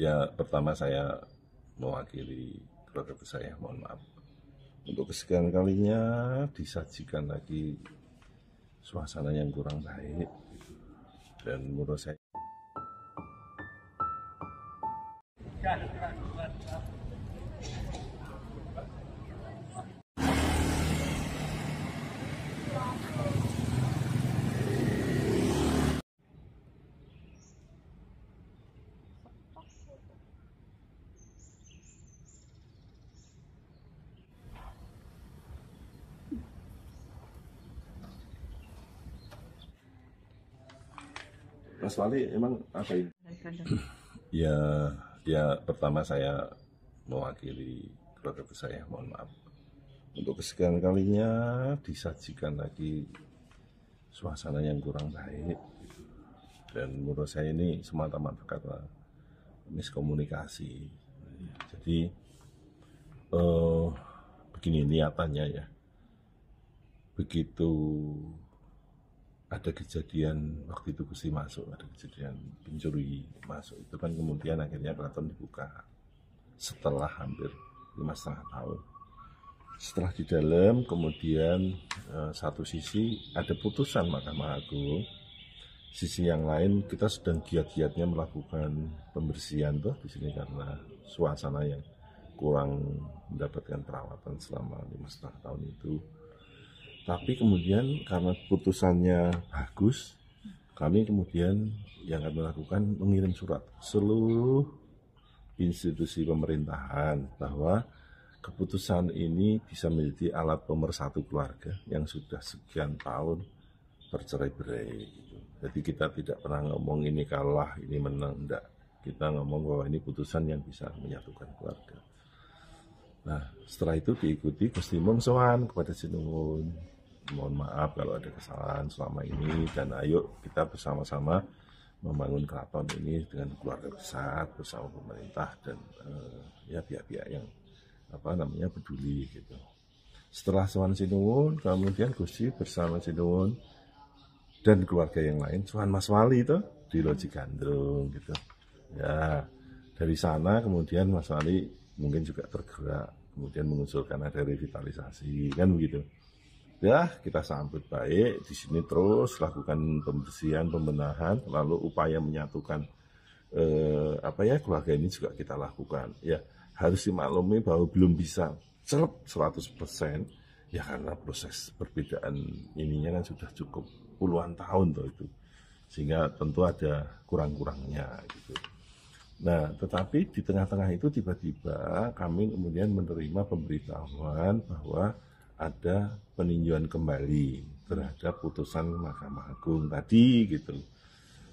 Ya, pertama saya mewakili keluarga besar saya, mohon maaf. Untuk kesekian kalinya disajikan lagi suasana yang kurang baik. Dan menurut saya, Mas Wali emang apa ini? Ya, pertama saya mewakili keluarga besar saya, mohon maaf. Untuk kesekian kalinya disajikan lagi suasana yang kurang baik. Dan menurut saya ini semata-mata karena miskomunikasi. Jadi begini niatannya ya. Begitu ada kejadian waktu itu Gusti masuk, ada kejadian pencuri masuk, itu kan kemudian akhirnya keraton dibuka setelah hampir 5,5 tahun. Setelah di dalam, kemudian satu sisi ada putusan Mahkamah Agung, sisi yang lain kita sedang giat-giatnya melakukan pembersihan tuh di sini karena suasana yang kurang mendapatkan perawatan selama 5,5 tahun itu. Tapi kemudian karena putusannya bagus, kami kemudian yang akan melakukan mengirim surat seluruh institusi pemerintahan bahwa keputusan ini bisa menjadi alat pemersatu keluarga yang sudah sekian tahun bercerai-berai. Gitu. Jadi kita tidak pernah ngomong ini kalah, ini menang, enggak. Kita ngomong bahwa ini putusan yang bisa menyatukan keluarga. Nah, setelah itu diikuti Gusti Mung sowan kepada Sinuwun. Mohon maaf kalau ada kesalahan selama ini dan ayo kita bersama-sama membangun keraton ini dengan keluarga besar bersama pemerintah dan ya pihak-pihak yang peduli gitu. Setelah sowan Sinuwun, kemudian Gusti bersama Sinuwun dan keluarga yang lain sowan Mas Wali itu di Loji Gandrung gitu. Ya, dari sana kemudian Mas Wali mungkin juga tergerak, kemudian mengusulkan ada revitalisasi, kan begitu. Ya, kita sambut baik, di sini terus lakukan pembersihan, pembenahan, lalu upaya menyatukan keluarga ini juga kita lakukan. Ya, harus dimaklumi bahwa belum bisa 100%, ya karena proses perbedaan ininya kan sudah cukup puluhan tahun tuh itu. Sehingga tentu ada kurang-kurangnya gitu. Nah, tetapi di tengah-tengah itu tiba-tiba kami kemudian menerima pemberitahuan bahwa ada peninjauan kembali terhadap putusan Mahkamah Agung tadi gitu.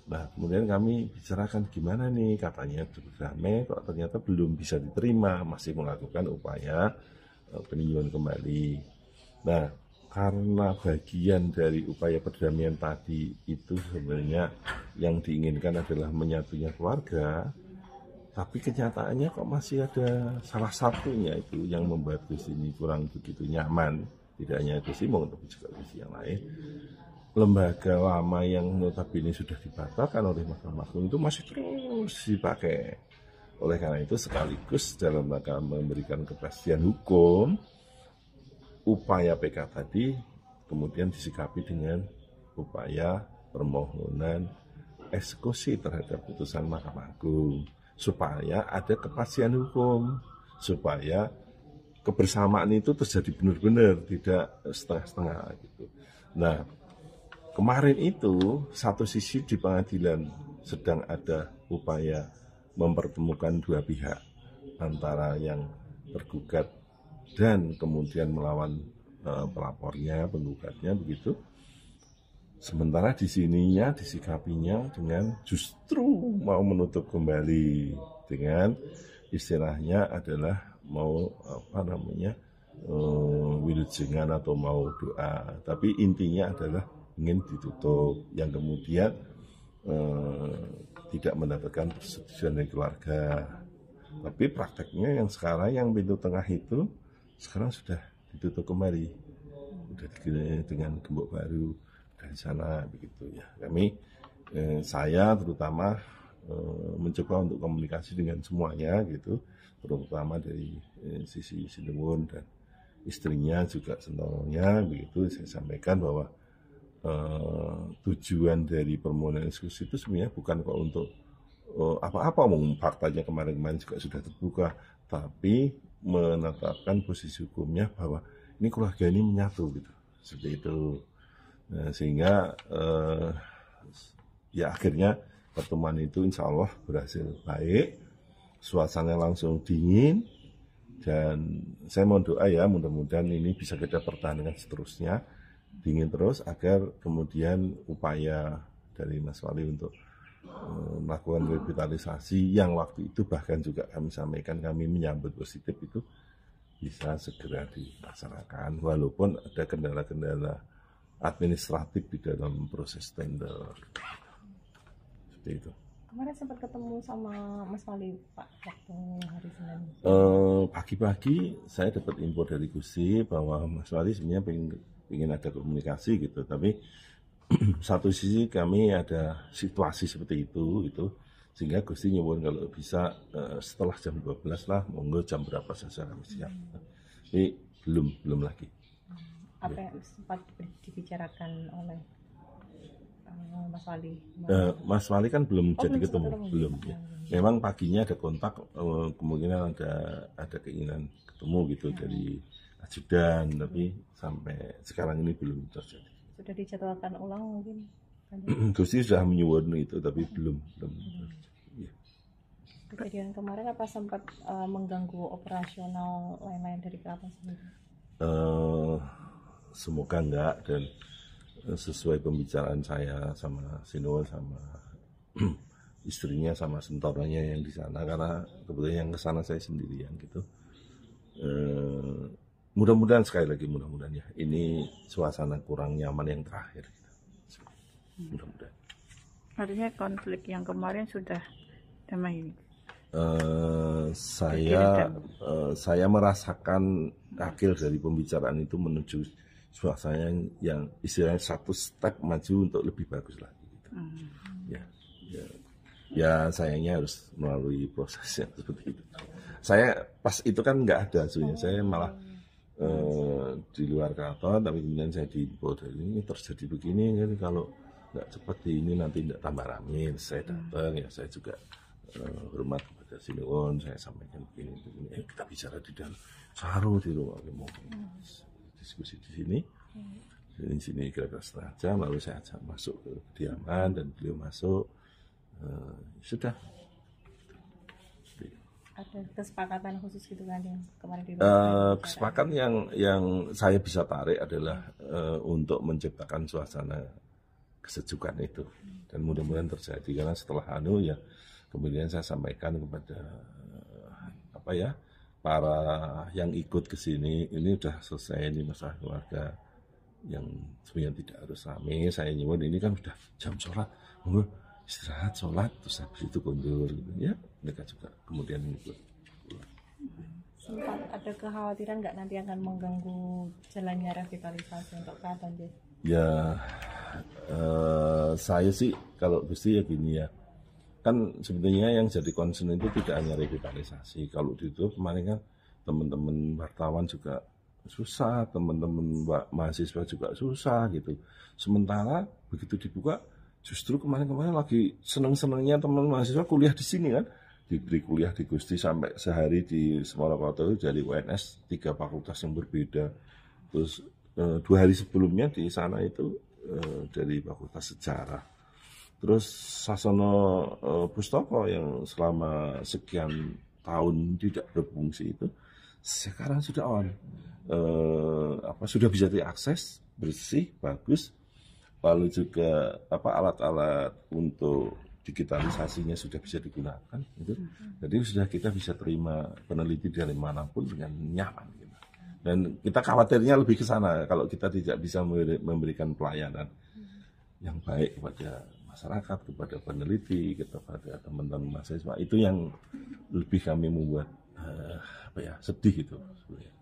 Nah, kemudian kami bicarakan gimana nih, katanya berdamai, kok ternyata belum bisa diterima, masih melakukan upaya peninjauan kembali. Nah, karena bagian dari upaya perdamaian tadi itu sebenarnya yang diinginkan adalah menyatunya keluarga, tapi kenyataannya kok masih ada salah satunya itu yang membuat Gusti ini kurang begitu nyaman. Tidak hanya Gusti Mung, tapi juga Gusti yang lain. Lembaga lama yang notabene sudah dibatalkan oleh Mahkamah Agung itu masih terus dipakai. Oleh karena itu sekaligus dalam rangka memberikan kepastian hukum, upaya PK tadi kemudian disikapi dengan upaya permohonan eksekusi terhadap putusan Mahkamah Agung, supaya ada kepastian hukum, supaya kebersamaan itu terjadi benar-benar, tidak setengah-setengah gitu. Nah, kemarin itu satu sisi di pengadilan sedang ada upaya mempertemukan dua pihak antara yang tergugat dan kemudian melawan pelapornya, penggugatnya begitu. Sementara di sininya disikapinya dengan justru mau menutup kembali dengan istilahnya adalah mau wilujengan atau mau doa, tapi intinya adalah ingin ditutup, yang kemudian tidak mendapatkan persetujuan dari keluarga. Tapi prakteknya yang sekarang yang pintu tengah itu sekarang sudah ditutup kembali, sudah diganti dengan gembok baru dari sana begitu ya. Kami saya terutama mencoba untuk komunikasi dengan semuanya gitu, terutama dari sisi Sinuwun dan istrinya juga Sentoronya begitu. Saya sampaikan bahwa tujuan dari permohonan eksekusi itu sebenarnya bukan kok untuk apa-apa, faktanya kemarin-kemarin juga sudah terbuka, tapi menetapkan posisi hukumnya bahwa ini keluarga ini menyatu gitu, seperti itu. Nah, sehingga ya akhirnya pertemuan itu insya Allah berhasil baik, suasana langsung dingin, dan saya mohon doa ya mudah-mudahan ini bisa kita pertahankan seterusnya, dingin terus, agar kemudian upaya dari Mas Wali untuk melakukan revitalisasi yang waktu itu bahkan juga kami sampaikan kami menyambut positif itu bisa segera dilaksanakan walaupun ada kendala-kendala administratif di dalam proses tender. Seperti itu. Kemarin sempat ketemu sama Mas Wali Pak waktu hari Senin. Pagi-pagi saya dapat info dari Gusti bahwa Mas Wali sebenarnya ingin ada komunikasi gitu, tapi satu sisi kami ada situasi seperti itu sehingga Gusti nyuwun kalau bisa setelah jam 12 lah, monggo jam berapa saja kami siap. Tapi belum lagi. Apa yang sempat dibicarakan oleh Mas Wali? Mas Wali kan belum jadi belum ketemu, belum. Ya. Memang paginya ada kontak, kemungkinan ada keinginan ketemu gitu dari ajudan, tapi sampai sekarang ini belum terjadi. Sudah dijadwalkan ulang mungkin? Gusti sudah menyuwun itu, tapi belum. Ya. Kejadian kemarin apa sempat mengganggu operasional lain-lain dari keraton sendiri? Semoga enggak, dan sesuai pembicaraan saya sama Sinuwun sama istrinya sama Sentoronya yang di sana, karena kebetulan yang ke sana saya sendirian gitu. Mudah-mudahan sekali lagi mudah-mudahan ya ini suasana kurang nyaman yang terakhir gitu. Mudah-mudahan. Artinya konflik yang kemarin sudah damai. Saya merasakan hasil dari pembicaraan itu menuju suasana yang istilahnya satu step maju untuk lebih bagus lagi gitu. Ya sayangnya harus melalui proses yang seperti itu. Saya pas itu kan nggak ada hasilnya, saya malah di luar keraton, tapi kemudian saya diinfo dari ini terjadi begini, jadi kalau nggak seperti ini nanti nggak tambah rame. Saya datang ya, saya juga hormat kepada Sinuwun, saya sampaikan begini, kita bicara di dalam saru di rumah, mau diskusi di sini kira-kira setengah jam, lalu saya ajak masuk ke kediaman dan beliau masuk, sudah. Ada kesepakatan khusus gitu kan yang kemarin kesepakatan yang saya bisa tarik adalah untuk menciptakan suasana kesejukan itu, dan mudah-mudahan terjadi, karena setelah ya kemudian saya sampaikan kepada para yang ikut ke sini, ini udah selesai ini masalah keluarga yang sebenarnya tidak harus rame. Saya nyuwun ini kan udah jam sholat, monggo istirahat sholat terus habis itu kundur gitu ya, mereka juga kemudian ikut. Sempat ada kekhawatiran nggak nanti akan mengganggu jalannya revitalisasi untuk keraton deh? Ya saya sih kalau Gusti ya gini ya, kan sebetulnya yang jadi concern itu tidak hanya revitalisasi. Kalau ditutup kemarin kan teman-teman wartawan juga susah, teman-teman mahasiswa juga susah gitu. Sementara begitu dibuka, justru kemarin-kemarin lagi seneng-senengnya teman mahasiswa kuliah di sini kan, diberi kuliah di Gusti sampai sehari di Semarang itu dari UNS 3 fakultas yang berbeda. Terus 2 hari sebelumnya di sana itu dari Fakultas Sejarah. Terus Sasono Pustoko yang selama sekian tahun tidak berfungsi itu sekarang sudah sudah bisa diakses, bersih, bagus. Lalu juga alat-alat untuk digitalisasinya sudah bisa digunakan gitu. Jadi sudah kita bisa terima peneliti dari manapun dengan nyaman gitu. Dan kita khawatirnya lebih ke sana kalau kita tidak bisa memberikan pelayanan yang baik kepada masyarakat, kepada peneliti, kepada teman-teman mahasiswa. Itu yang lebih kami membuat sedih gitu sebenarnya.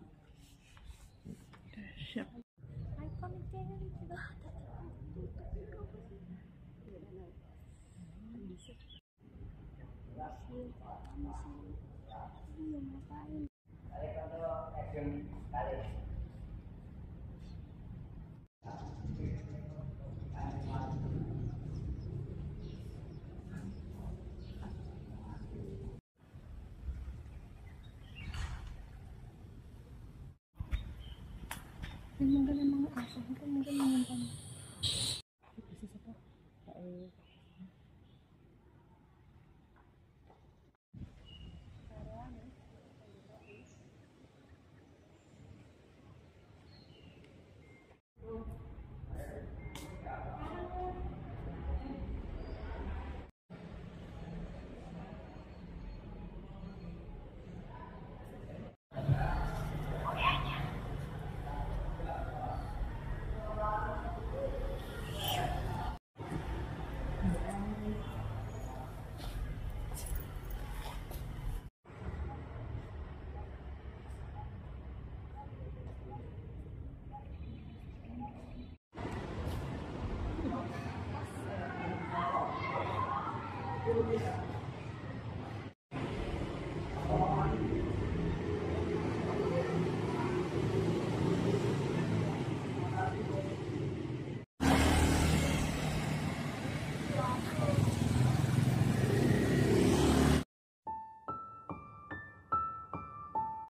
Mungkin emang asal itu mungkin menonton bisnis apa? Thank you.